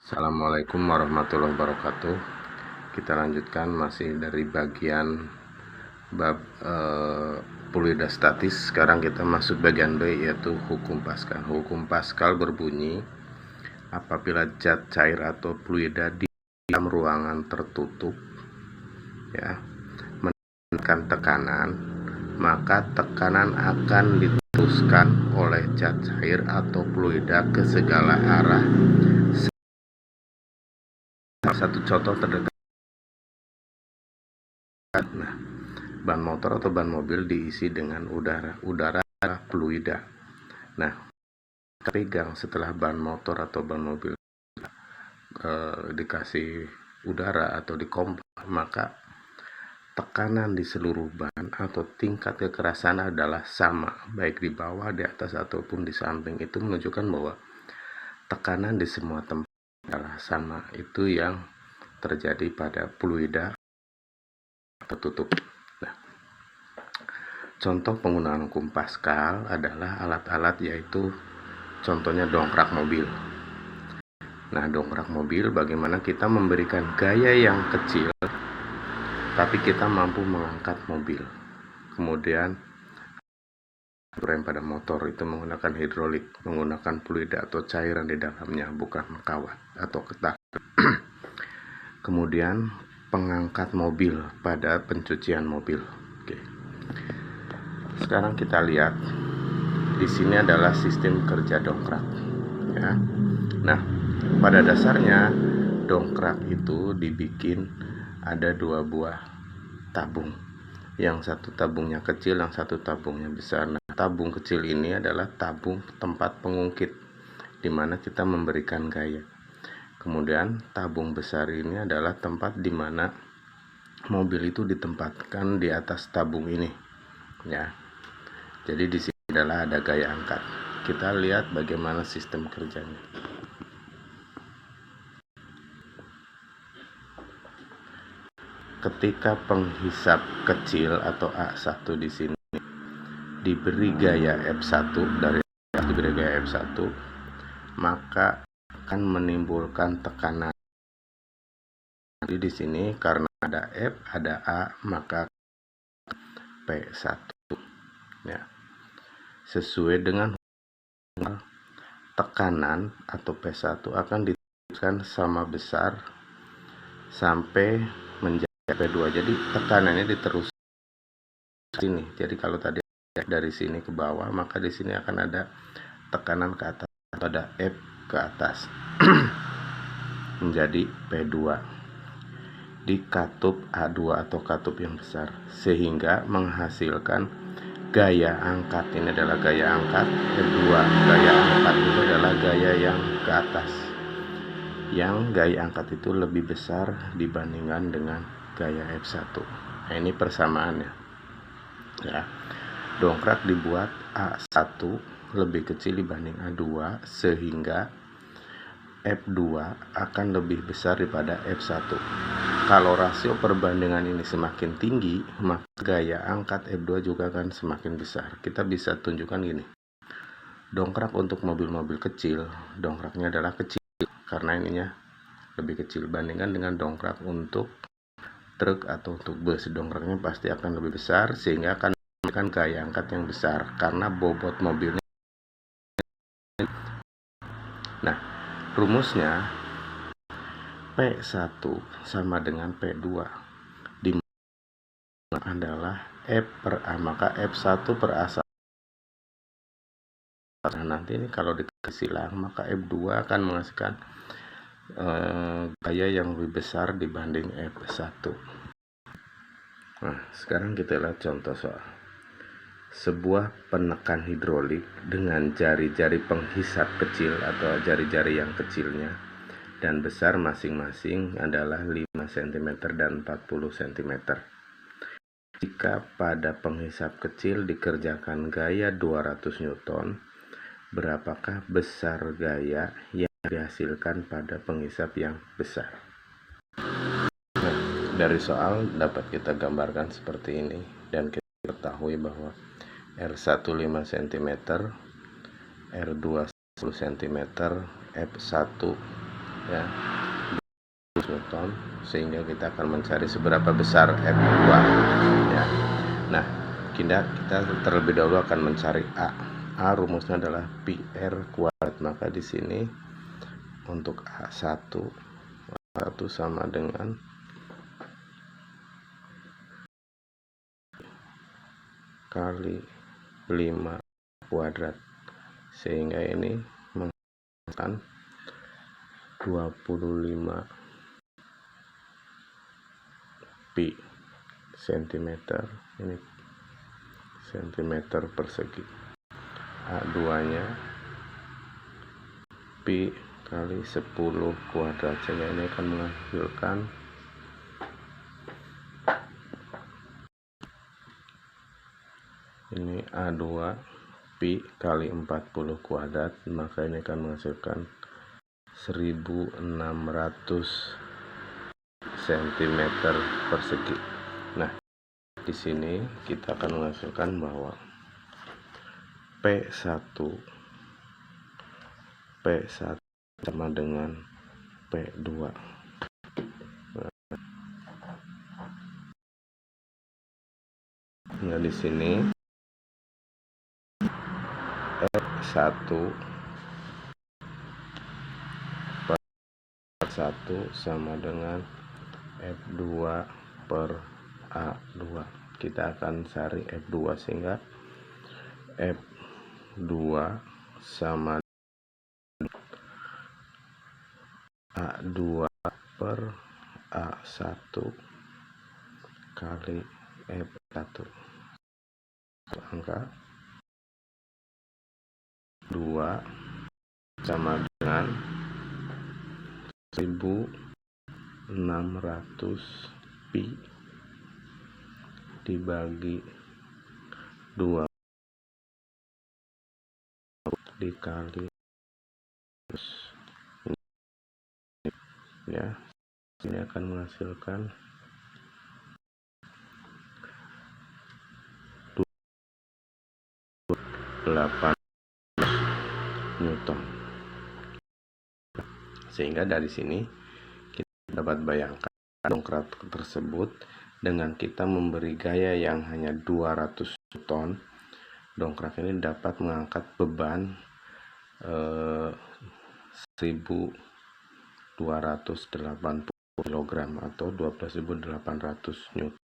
Assalamualaikum warahmatullahi wabarakatuh. Kita lanjutkan masih dari bagian bab fluida statis. Sekarang kita masuk bagian B, yaitu hukum Pascal. Hukum Pascal berbunyi, apabila zat cair atau fluida di dalam ruangan tertutup ya menekan tekanan, maka tekanan akan diteruskan oleh zat cair atau fluida ke segala arah. Satu contoh terdekat, nah, ban motor atau ban mobil diisi dengan udara fluida. Nah, pegang setelah ban motor atau ban mobil dikasih udara atau dikompor, maka tekanan di seluruh ban atau tingkat kekerasan adalah sama, baik di bawah, di atas, ataupun di samping. Itu menunjukkan bahwa tekanan di semua tempat adalah sama. Itu yang terjadi pada fluida tertutup. Nah, contoh penggunaan hukum Pascal adalah alat-alat, yaitu contohnya dongkrak mobil. Nah, dongkrak mobil, bagaimana kita memberikan gaya yang kecil tapi kita mampu mengangkat mobil. Kemudian rem pada motor itu menggunakan hidrolik, menggunakan fluida atau cairan di dalamnya, bukan kawat atau ketak. Kemudian pengangkat mobil pada pencucian mobil. Oke. Sekarang kita lihat di sini adalah sistem kerja dongkrak ya. Nah, pada dasarnya dongkrak itu dibikin ada dua buah tabung, yang satu tabungnya kecil, yang satu tabungnya besar. Nah, tabung kecil ini adalah tabung tempat pengungkit, di mana kita memberikan gaya. Kemudian tabung besar ini adalah tempat di mana mobil itu ditempatkan di atas tabung ini ya. Jadi di sini adalah ada gaya angkat. Kita lihat bagaimana sistem kerjanya. Ketika penghisap kecil atau A1 di sini diberi gaya F1, diberi gaya F1, maka akan menimbulkan tekanan. Jadi di sini karena ada F, ada A, maka P1 ya. Sesuai dengan tekanan atau P1 akan diteruskan sama besar sampai menjadi P2. Jadi tekanannya diterus sini. Jadi kalau tadi dari sini ke bawah, maka di sini akan ada tekanan ke atas, ada F ke atas menjadi P2 di katup A2 atau katup yang besar, sehingga menghasilkan gaya angkat. Ini adalah gaya angkat F2. Gaya angkat itu adalah gaya yang ke atas, yang gaya angkat itu lebih besar dibandingkan dengan gaya F1. Nah, ini persamaannya ya. Dongkrak dibuat A1 lebih kecil dibanding A2, sehingga F2 akan lebih besar daripada F1. Kalau rasio perbandingan ini semakin tinggi, maka gaya angkat F2 juga akan semakin besar. Kita bisa tunjukkan gini. Dongkrak untuk mobil-mobil kecil, dongkraknya adalah kecil karena ininya lebih kecil. Bandingkan dengan dongkrak untuk truk atau untuk bus, dongkraknya pasti akan lebih besar, sehingga akan memberikan gaya angkat yang besar karena bobot mobilnya. Nah, rumusnya P1 sama dengan P2, di mana adalah F per A, maka F1 per A. Nah, nanti ini kalau dikasih silang, maka F2 akan menghasilkan gaya yang lebih besar dibanding F1. Nah, sekarang kita lihat contoh soal. Sebuah penekan hidrolik dengan jari-jari penghisap kecil atau jari-jari yang kecilnya dan besar masing-masing adalah 5 cm dan 40 cm. Jika pada penghisap kecil dikerjakan gaya 200 Newton, berapakah besar gaya yang dihasilkan pada penghisap yang besar? Nah, dari soal dapat kita gambarkan seperti ini, dan kita ketahui bahwa R1 5 cm, R2 10 cm, F1 ya, Newton, sehingga kita akan mencari seberapa besar F2 ya. Nah, kita terlebih dahulu akan mencari A. Rumusnya adalah pi R kuadrat. Maka di sini untuk A1 sama dengan kali 5 kuadrat, sehingga ini menghasilkan 25 pi cm, ini cm persegi. A2 nya pi kali 10 kuadrat, sehingga ini akan menghasilkan ini A2 pi kali 40 kuadrat, maka ini akan menghasilkan 1600 cm persegi. Nah, di sini kita akan menghasilkan bahwa P1 sama dengan P2. Nah, di sini F1 sama dengan F2 per A2. Kita akan cari F2, sehingga F2 sama A2 per A1 kali F1. Angka 2 sama dengan 1600 pi dibagi 2 dikali ya, ini akan menghasilkan 8 Newton. Sehingga dari sini kita dapat bayangkan dongkrak tersebut, dengan kita memberi gaya yang hanya 200 Newton, dongkrak ini dapat mengangkat beban 1280 kg atau 12.800 Newton.